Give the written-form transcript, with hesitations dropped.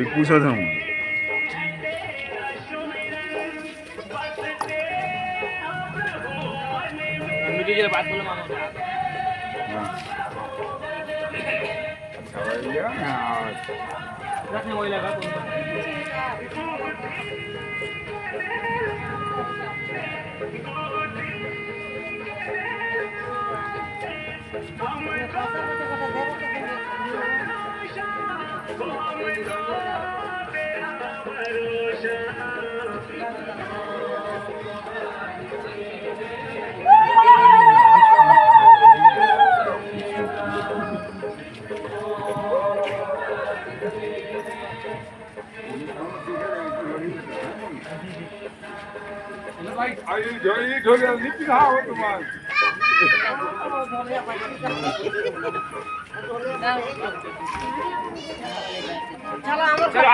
पूछा था मैं बात बोलो मामा रखने वही लगा भाई आई जोड़ी ढोल नीति कहाँ हो तुम्हारे चलो